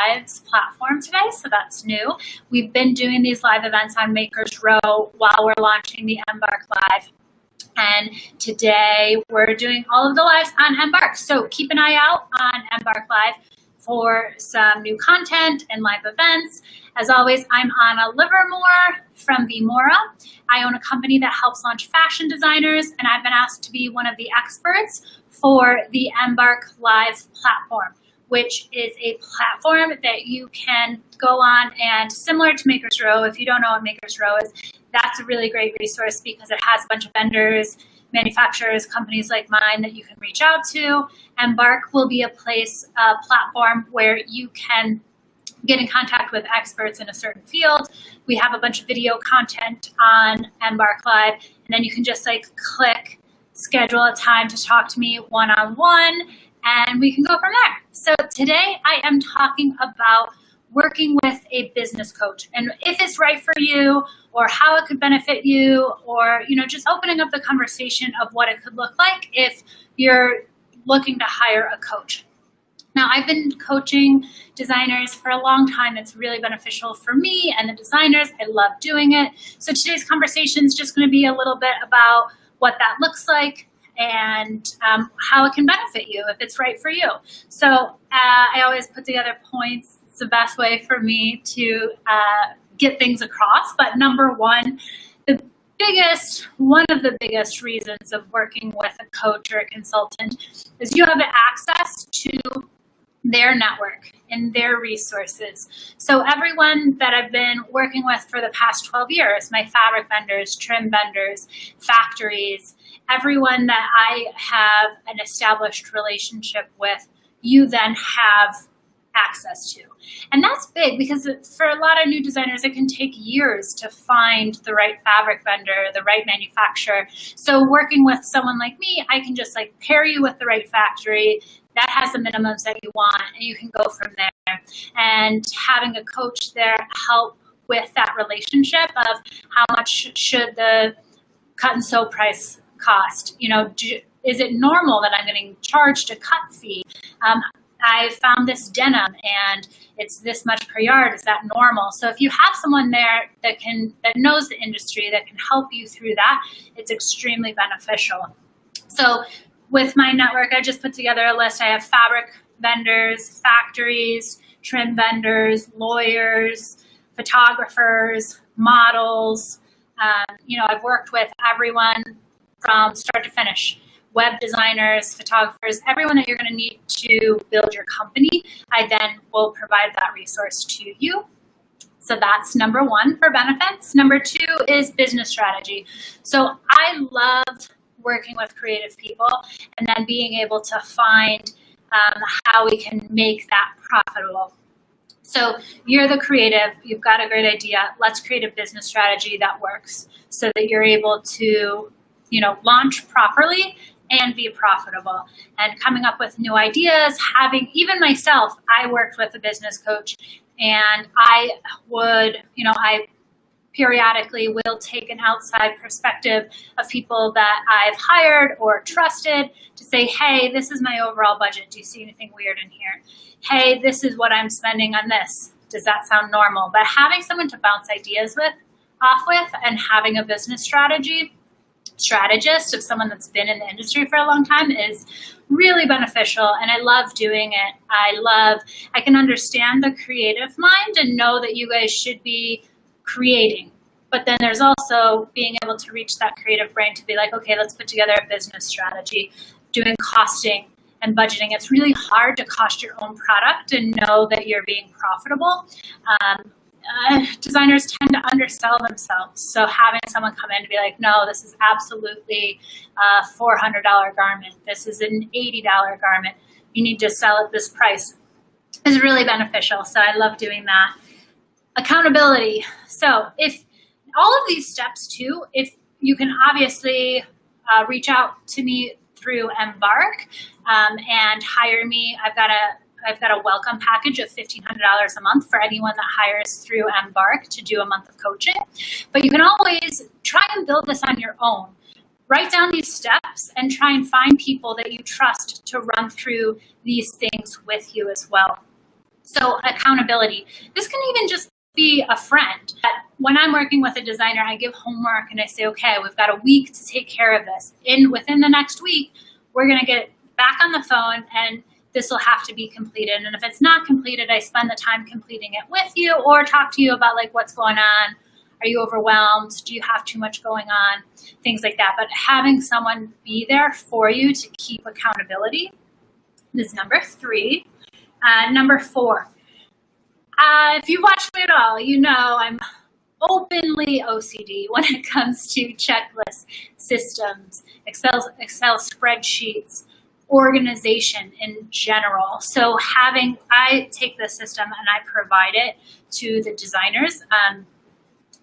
Lives platform today, so that's new. We've been doing these live events on Makers Row while we're launching the Embark Live. And today we're doing all of the lives on Embark. So keep an eye out on Embark Live for some new content and live events. As always, I'm Anna Livermore from Vmora. I own a company that helps launch fashion designers, and I've been asked to be one of the experts for the Embark Live platform, which is a platform that you can go on, and similar to Makers Row, if you don't know what Makers Row is, that's a really great resource because it has a bunch of vendors, manufacturers, companies like mine that you can reach out to. Embark will be a platform where you can get in contact with experts in a certain field. We have a bunch of video content on Embark Live, and then you can just click, schedule a time to talk to me one-on-one, and we can go from there. So today I am talking about working with a business coach and if it's right for you or how it could benefit you, or just opening up the conversation of what it could look like if you're looking to hire a coach. Now, I've been coaching designers for a long time. It's really beneficial for me and the designers. I love doing it. So today's conversation is just going to be a little bit about what that looks like and how it can benefit you if it's right for you. So I always put together points. It's the best way for me to get things across. But number one, one of the biggest reasons of working with a coach or a consultant is you have access to their network and their resources. So everyone that I've been working with for the past 12 years, my fabric vendors, trim vendors, factories, everyone that I have an established relationship with, you then have access to. And that's big because for a lot of new designers, it can take years to find the right fabric vendor, the right manufacturer. So working with someone like me, I can just pair you with the right factory that has the minimums that you want, and you can go from there. And having a coach there help with that relationship of how much should the cut and sew price cost? Is it normal that I'm getting charged a cut fee? I found this denim and it's this much per yard. Is that normal? So if you have someone there that knows the industry, that can help you through that, it's extremely beneficial. So with my network, I just put together a list. I have fabric vendors, factories, trim vendors, lawyers, photographers, models. I've worked with everyone from start to finish. Web designers, photographers, everyone that you're going to need to build your company, I then will provide that resource to you. So that's number one for benefits. Number two is business strategy. So I love working with creative people and then being able to find how we can make that profitable. So you're the creative, you've got a great idea. Let's create a business strategy that works so that you're able to, launch properly and be profitable, and coming up with new ideas. Even myself, I worked with a business coach, and I periodically will take an outside perspective of people that I've hired or trusted to say, hey, this is my overall budget. Do you see anything weird in here? Hey, this is what I'm spending on this. Does that sound normal? But having someone to bounce ideas off with and having a business strategist of someone that's been in the industry for a long time is really beneficial, and I love doing it. I can understand the creative mind and know that you guys should be creating, but then there's also being able to reach that creative brain to be like, okay, let's put together a business strategy, doing costing and budgeting. It's really hard to cost your own product and know that you're being profitable. Designers tend to undersell themselves. So having someone come in to be like, no, this is absolutely a $400 garment. This is an $80 garment. You need to sell at this price is really beneficial. So I love doing that. Accountability. So if all of these steps too, if you can obviously reach out to me through Embark and hire me. I've got a welcome package of $1,500 a month for anyone that hires through Embark to do a month of coaching. But you can always try and build this on your own. Write down these steps and try and find people that you trust to run through these things with you as well. So accountability. This can even just be a friend. When I'm working with a designer, I give homework and I say, okay, we've got a week to take care of this. Within the next week, we're going to get back on the phone and this will have to be completed. And if it's not completed, I spend the time completing it with you or talk to you about like what's going on. Are you overwhelmed? Do you have too much going on? Things like that. But having someone be there for you to keep accountability is number 3. Number 4, if you watch me at all, you know I'm openly OCD when it comes to checklists, systems, Excel spreadsheets, organization in general. So I take the system and I provide it to the designers,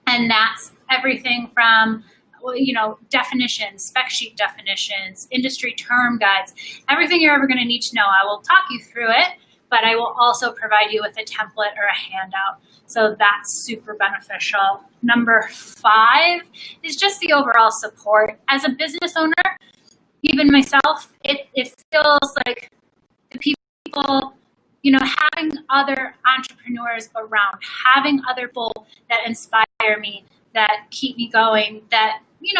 and that's everything from definitions, spec sheet definitions, industry term guides, everything you're ever going to need to know. I will talk you through it, but I will also provide you with a template or a handout. So that's super beneficial. Number 5 is just the overall support. As a business owner, even myself, it feels like the people, having other entrepreneurs around, having other people that inspire me, that keep me going, that you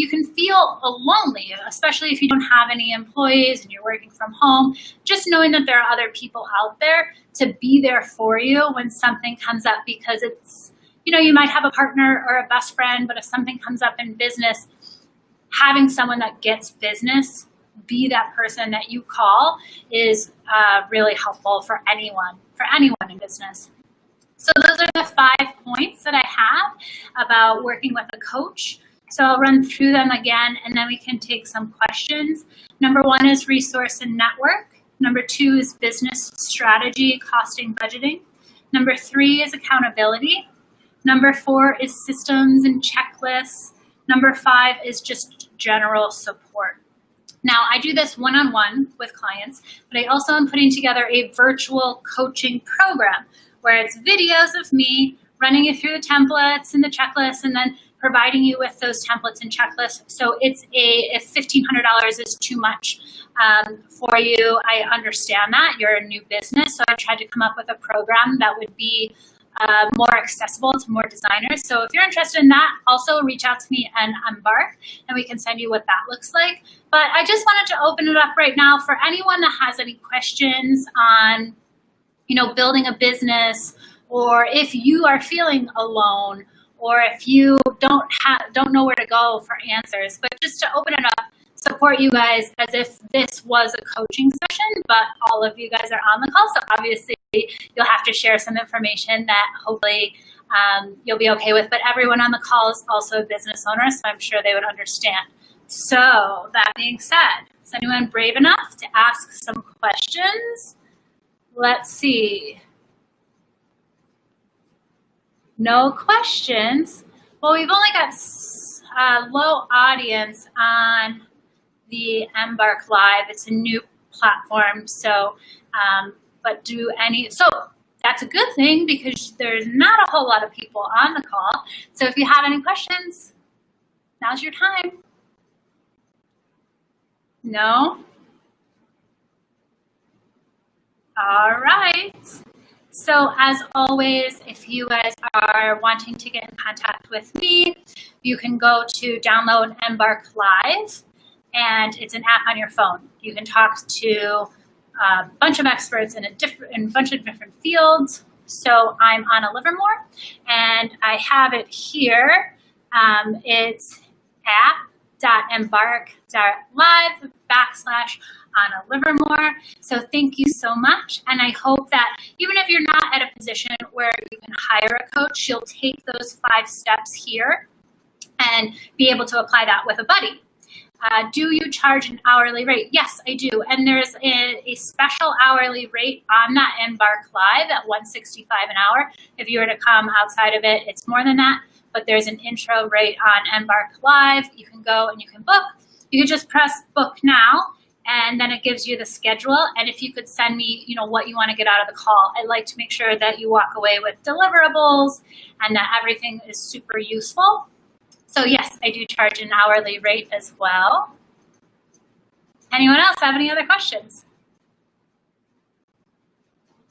can feel lonely, especially if you don't have any employees and you're working from home. Just knowing that there are other people out there to be there for you when something comes up, because it's, you might have a partner or a best friend, but if something comes up in business, having someone that gets business, be that person that you call, is really helpful for anyone in business. So those are the 5 points that I have about working with a coach. So I'll run through them again, and then we can take some questions. Number 1 is resource and network. Number 2 is business strategy, costing, budgeting. Number 3 is accountability. Number 4 is systems and checklists. Number 5 is just general support. Now, I do this one-on-one with clients, but I also am putting together a virtual coaching program where it's videos of me running you through the templates and the checklists, and then providing you with those templates and checklists. So if $1,500 is too much for you, I understand that. You're a new business, so I tried to come up with a program that would be more accessible to more designers. So if you're interested in that, also reach out to me and Embark, and we can send you what that looks like. But I just wanted to open it up right now for anyone that has any questions on, building a business, or if you are feeling alone, or if you don't know where to go for answers. But just to open it up, support you guys as if this was a coaching session, but all of you guys are on the call. So obviously you'll have to share some information that hopefully you'll be okay with. But everyone on the call is also a business owner, so I'm sure they would understand. So that being said, is anyone brave enough to ask some questions? Let's see. No questions. Well, we've only got low audience on the Embark Live. It's a new platform, so so that's a good thing because there's not a whole lot of people on the call. So if you have any questions, now's your time. No? All right. So as always, if you guys are wanting to get in contact with me, you can go to download Embark Live, and it's an app on your phone. You can talk to a bunch of experts in a bunch of different fields. So I'm Anna Livermore, and I have it here. It's app.embark.live/Anna Livermore. So thank you so much. And I hope that even if you're not at a position where you can hire a coach, you'll take those 5 steps here and be able to apply that with a buddy. Do you charge an hourly rate? Yes, I do. And there's a special hourly rate on that Embark Live at $165 an hour. If you were to come outside of it, it's more than that. But there's an intro rate on Embark Live. You can go and you can book. You can just press book now, and then it gives you the schedule. And if you could send me, what you want to get out of the call, I'd like to make sure that you walk away with deliverables and that everything is super useful. So yes, I do charge an hourly rate as well. Anyone else have any other questions?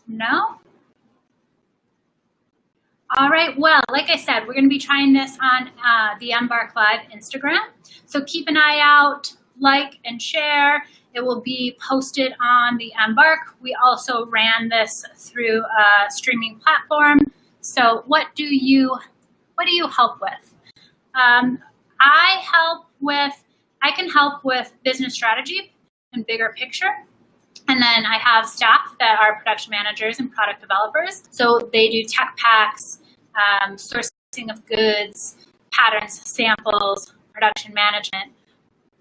No? All right, well, like I said, we're going to be trying this on the Embark Live Instagram. So keep an eye out, like and share. It will be posted on the Embark. We also ran this through a streaming platform. So what do you help with? I can help with business strategy and bigger picture. And then I have staff that are production managers and product developers. So they do tech packs, sourcing of goods, patterns, samples, production management.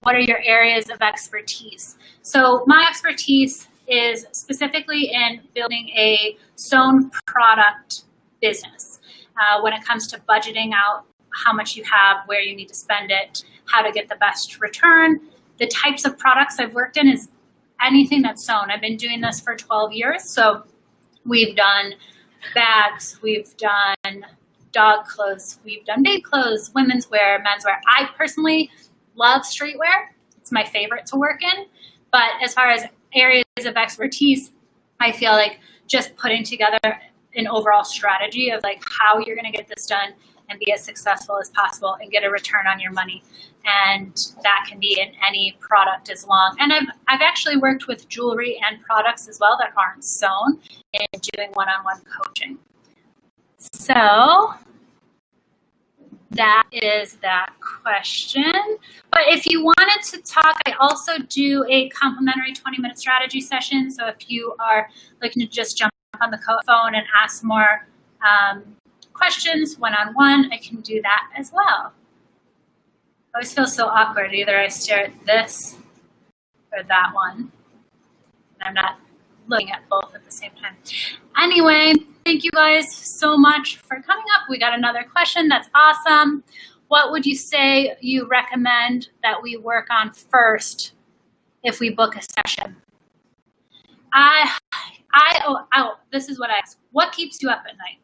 What are your areas of expertise? So my expertise is specifically in building a sewn product business. When it comes to budgeting out how much you have, where you need to spend it, how to get the best return. The types of products I've worked in is anything that's sewn. I've been doing this for 12 years. So we've done bags, we've done dog clothes, we've done baby clothes, women's wear, men's wear. I personally love streetwear. It's my favorite to work in. But as far as areas of expertise, I feel like just putting together an overall strategy of like how you're going to get this done and be as successful as possible and get a return on your money. And that can be in any product as long. And I've actually worked with jewelry and products as well that aren't sewn in doing one-on-one coaching. So that is that question. But if you wanted to talk, I also do a complimentary 20-minute strategy session. So if you are looking to just jump on the phone and ask more questions one-on-one, I can do that as well. I always feel so awkward. Either I stare at this or that one. And I'm not looking at both at the same time. Anyway, thank you guys so much for coming up. We got another question. That's awesome. What would you say you recommend that we work on first if we book a session? This is what I ask. What keeps you up at night?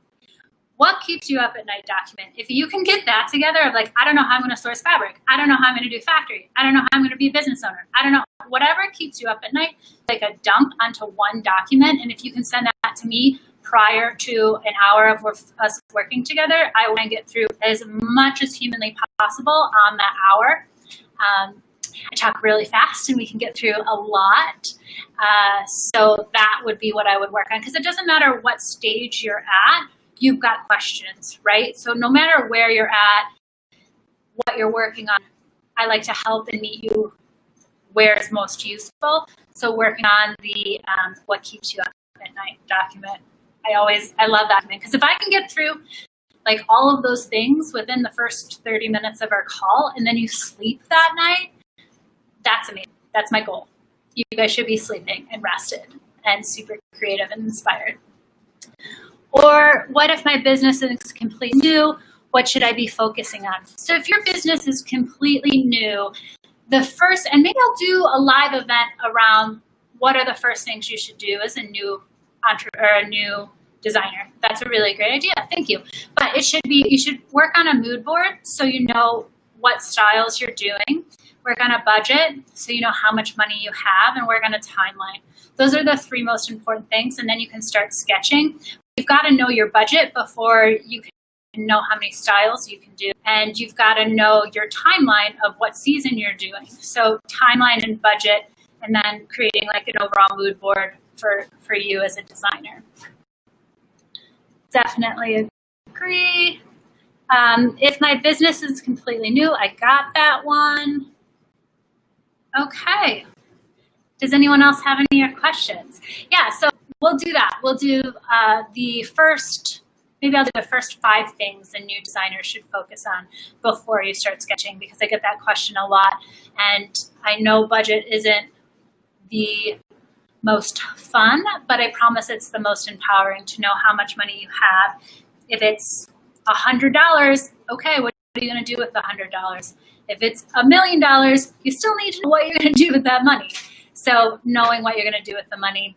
What keeps you up at night document? If you can get that together of like, I don't know how I'm going to source fabric. I don't know how I'm going to do factory. I don't know how I'm going to be a business owner. I don't know. Whatever keeps you up at night, like a dump onto one document. And if you can send that to me prior to an hour of us working together, I want to get through as much as humanly possible on that hour. I talk really fast and we can get through a lot. So that would be what I would work on, because it doesn't matter what stage you're at. You've got questions, right? So no matter where you're at, what you're working on, I like to help and meet you where it's most useful. So working on the what keeps you up at night document. I love that document, because if I can get through like all of those things within the first 30 minutes of our call and then you sleep that night, that's amazing. That's my goal. You guys should be sleeping and rested and super creative and inspired. Or what if my business is completely new? What should I be focusing on? So if your business is completely new, the first, and maybe I'll do a live event around what are the first things you should do as a new entrepreneur, a new designer. That's a really great idea. Thank you. But it should be, you should work on a mood board so you know what styles you're doing. Work on a budget so you know how much money you have, and work on a timeline. Those are the three most important things. And then you can start sketching. You've got to know your budget before you can know how many styles you can do. And you've got to know your timeline of what season you're doing. So timeline and budget, and then creating like an overall mood board for you as a designer. Definitely agree. If my business is completely new, I got that one. Okay. Does anyone else have any other questions? Yeah, so we'll do that. We'll do maybe I'll do the first 5 things a new designer should focus on before you start sketching, because I get that question a lot. And I know budget isn't the most fun, but I promise it's the most empowering to know how much money you have. If it's $100, okay, what are you going to do with the $100? If it's $1 million, you still need to know what you're going to do with that money. So knowing what you're going to do with the money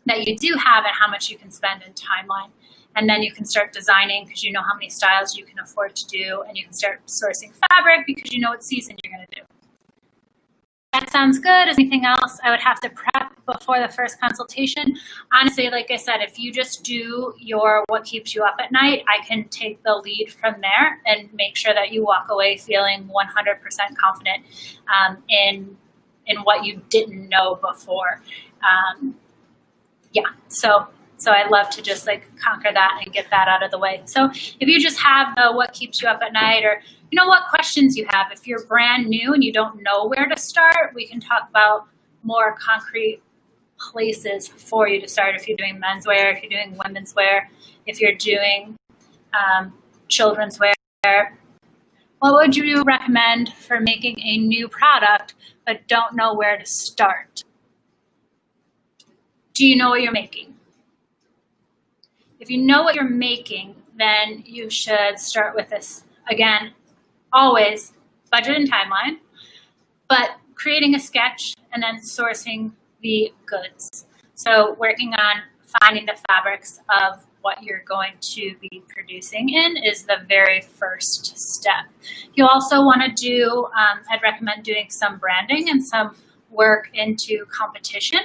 that you do have and how much you can spend in timeline. And then you can start designing because you know how many styles you can afford to do, and you can start sourcing fabric because you know what season you're going to do. That sounds good. Is anything else I would have to prep before the first consultation. Honestly, like I said, if you just do your what keeps you up at night, I can take the lead from there and make sure that you walk away feeling 100% confident in what you didn't know before. So I love to just like conquer that and get that out of the way. So if you just have the what keeps you up at night, or you know what questions you have, if you're brand new and you don't know where to start, we can talk about more concrete places for you to start. If you're doing menswear, if you're doing women's wear, if you're doing children's wear, what would you recommend for making a new product but don't know where to start? Do you know what you're making? If you know what you're making, then you should start with this. Again, always budget and timeline, but creating a sketch and then sourcing the goods. So working on finding the fabrics of what you're going to be producing in is the very first step. You also want to do, I'd recommend doing some branding and some work into competition.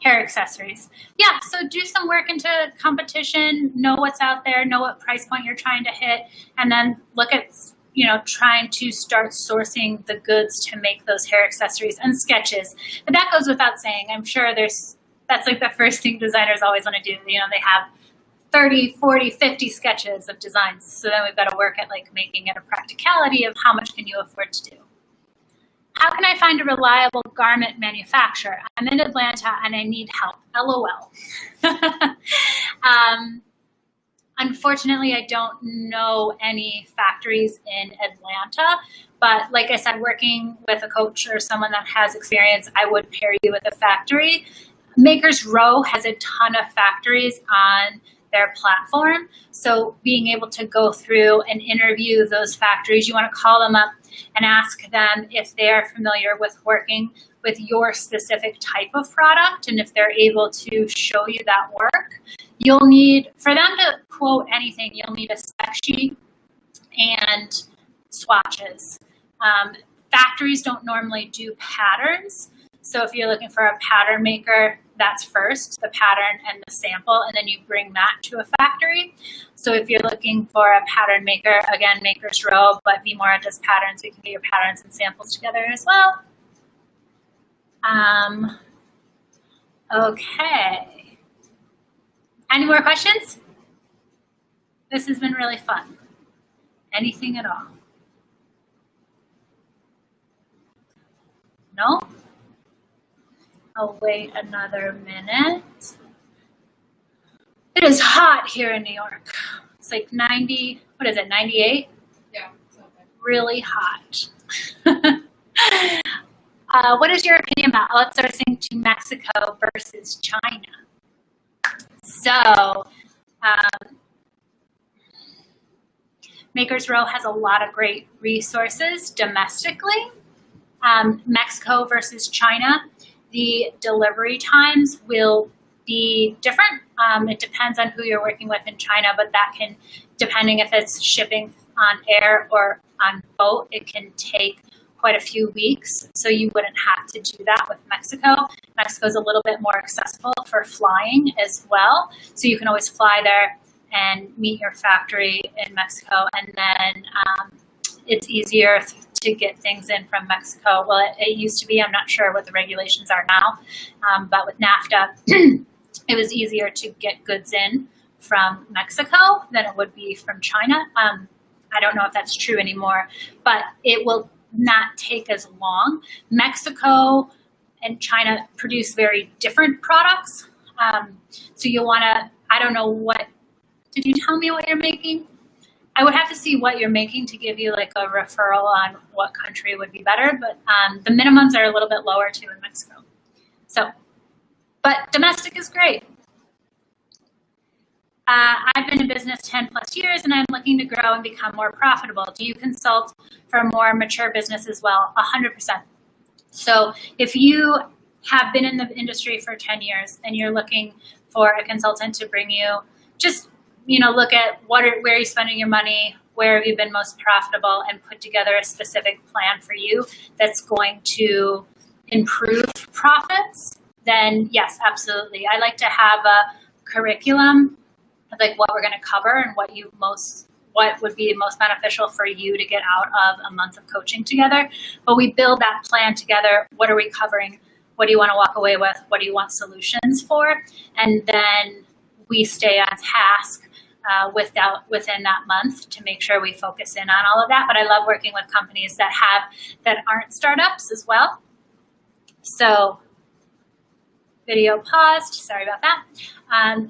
Hair accessories. Yeah, so do some work into competition, know what's out there, know what price point you're trying to hit, and then look at, trying to start sourcing the goods to make those hair accessories and sketches. But that goes without saying. I'm sure that's like the first thing designers always want to do. They have 30, 40, 50 sketches of designs. So then we've got to work at like making it a practicality of how much can you afford to do. How can I find a reliable garment manufacturer? I'm in Atlanta and I need help. LOL. Unfortunately, I don't know any factories in Atlanta, but like I said, working with a coach or someone that has experience, I would pair you with a factory. Makers Row has a ton of factories on their platform. So being able to go through and interview those factories, you want to call them up and ask them if they are familiar with working with your specific type of product. And if they're able to show you that work, you'll need, for them to quote anything, you'll need a spec sheet and swatches. Factories don't normally do patterns. So if you're looking for a pattern maker, that's first, the pattern and the sample, and then you bring that to a factory. So if you're looking for a pattern maker, again, Makers Row, but Vmora does patterns. We can get your patterns and samples together as well. Okay. Any more questions? This has been really fun. Anything at all? No? I'll wait another minute. It is hot here in New York. It's like 90, what is it, 98? Yeah. Really hot. What is your opinion about outsourcing to Mexico versus China? So, Makers Row has a lot of great resources domestically. Mexico versus China, the delivery times will be different. It depends on who you're working with in China, but that can, depending if it's shipping on air or on boat, it can take quite a few weeks. So you wouldn't have to do that with Mexico. Mexico is a little bit more accessible for flying as well. So you can always fly there and meet your factory in Mexico. And then it's easier to get things in from Mexico. Well, it used to be, I'm not sure what the regulations are now, but with NAFTA, it was easier to get goods in from Mexico than it would be from China. I don't know if that's true anymore, but it will not take as long. Mexico and China produce very different products. So you'll want to, I don't know what, did you tell me what you're making? I would have to see what you're making to give you like a referral on what country would be better, but the minimums are a little bit lower too in Mexico. So, but domestic is great. I've been in business 10 plus years and I'm looking to grow and become more profitable. Do you consult for a more mature business as well? 100%. So if you have been in the industry for 10 years and you're looking for a consultant to bring you, just look at where are you spending your money, where have you been most profitable, and put together a specific plan for you that's going to improve profits, then yes, absolutely. I like to have a curriculum of like what we're going to cover and what would be most beneficial for you to get out of a month of coaching together. But we build that plan together. What are we covering? What do you want to walk away with? What do you want solutions for? And then we stay on task within that month to make sure we focus in on all of that. But I love working with companies that aren't startups as well. So video paused, sorry about that.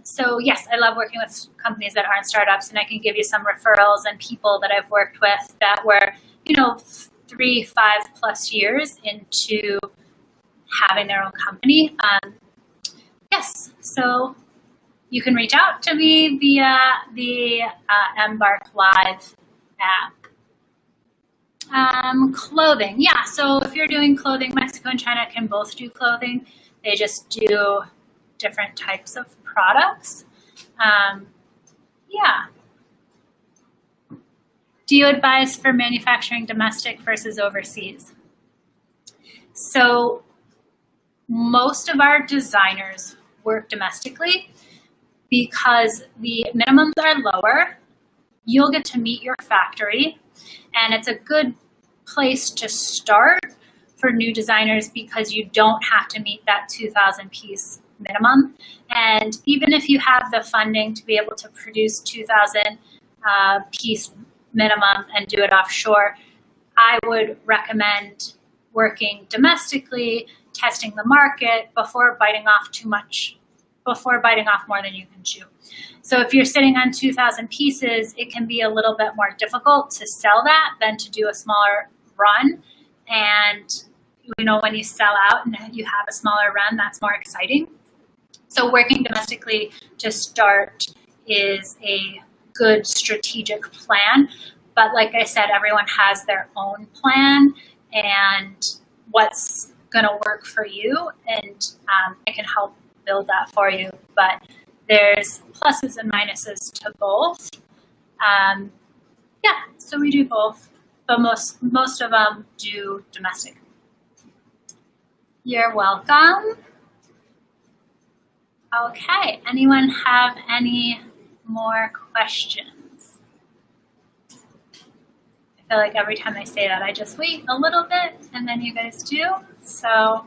So yes, I love working with companies that aren't startups, and I can give you some referrals and people that I've worked with that were, 3, 5+ years into having their own company. Yes, so you can reach out to me via the Embark Live app. Clothing, yeah, so if you're doing clothing, Mexico and China can both do clothing. They just do different types of products. Yeah. Do you advise for manufacturing domestic versus overseas? So most of our designers work domestically because the minimums are lower. You'll get to meet your factory, and it's a good place to start for new designers because you don't have to meet that 2,000 piece minimum. And even if you have the funding to be able to produce 2,000 piece minimum and do it offshore, I would recommend working domestically, testing the market before biting off more than you can chew. So if you're sitting on 2,000 pieces, it can be a little bit more difficult to sell that than to do a smaller run. And when you sell out and you have a smaller run, that's more exciting. So working domestically to start is a good strategic plan. But like I said, everyone has their own plan and what's going to work for you. And I can help build that for you. But there's pluses and minuses to both. Yeah, so we do both. But most of them do domestic. You're welcome. Okay, anyone have any more questions? I feel like every time I say that, I just wait a little bit and then you guys do. So,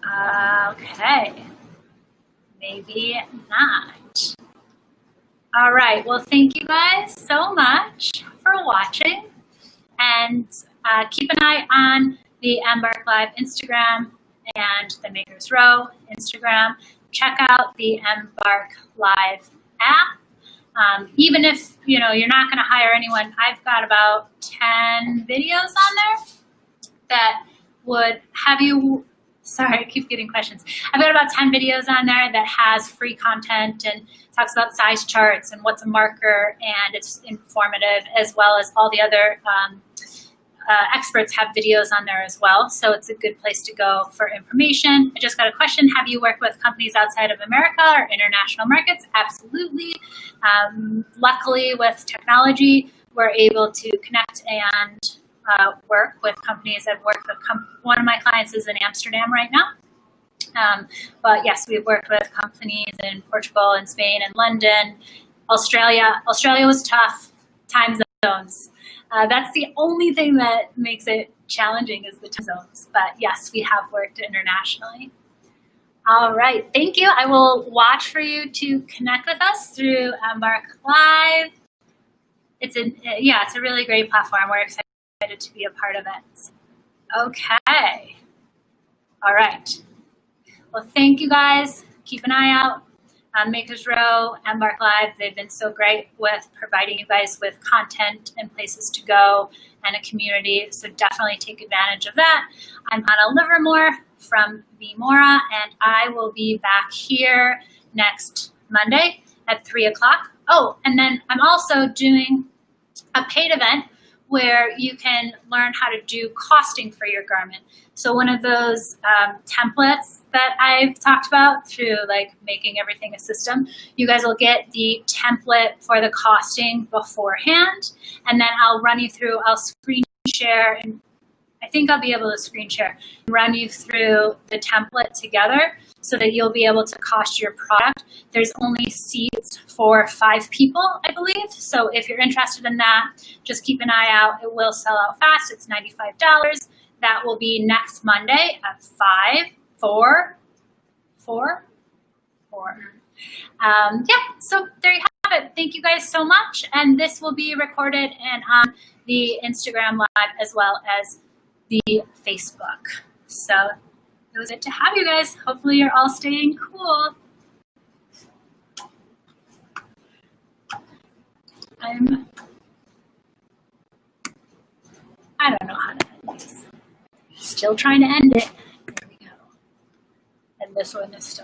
okay, maybe not. All right, well, thank you guys so much for watching, and keep an eye on the Embark Live Instagram and the Makers Row Instagram. Check out the Embark Live app. Even if you're not going to hire anyone, I've got about 10 videos on there that would have you. Sorry, I keep getting questions. I've got about 10 videos on there that has free content and talks about size charts and what's a marker, and it's informative, as well as all the other experts have videos on there as well. So it's a good place to go for information. I just got a question. Have you worked with companies outside of America or international markets? Absolutely. Luckily, with technology, we're able to connect and work with companies. I've worked with one of my clients is in Amsterdam right now. But yes, we've worked with companies in Portugal and Spain and London, Australia. Australia was tough. Time zones. That's the only thing that makes it challenging is the time zones. But yes, we have worked internationally. All right. Thank you. I will watch for you to connect with us through Embark Live. It's a really great platform. We're excited to be a part of it. Okay. All right. Well, thank you guys. Keep an eye out on Makers Row, Embark Live. They've been so great with providing you guys with content and places to go and a community. So definitely take advantage of that. I'm Anna Livermore from VMora, and I will be back here next Monday at 3 o'clock. Oh, and then I'm also doing a paid event where you can learn how to do costing for your garment. So one of those templates that I've talked about through like making everything a system, you guys will get the template for the costing beforehand, and then I'll run you through, I'll screen share, and I think I'll be able to screen share and run you through the template together so that you'll be able to cost your product. There's only seats for 5 people, I believe. So if you're interested in that, just keep an eye out. It will sell out fast. It's $95. That will be next Monday at 5, 4. Yeah, so there you have it. Thank you guys so much. And this will be recorded and on the Instagram Live as well as the Facebook. So it was good to have you guys. Hopefully you're all staying cool. I don't know how to end this. Still trying to end it. Here we go. And this one is still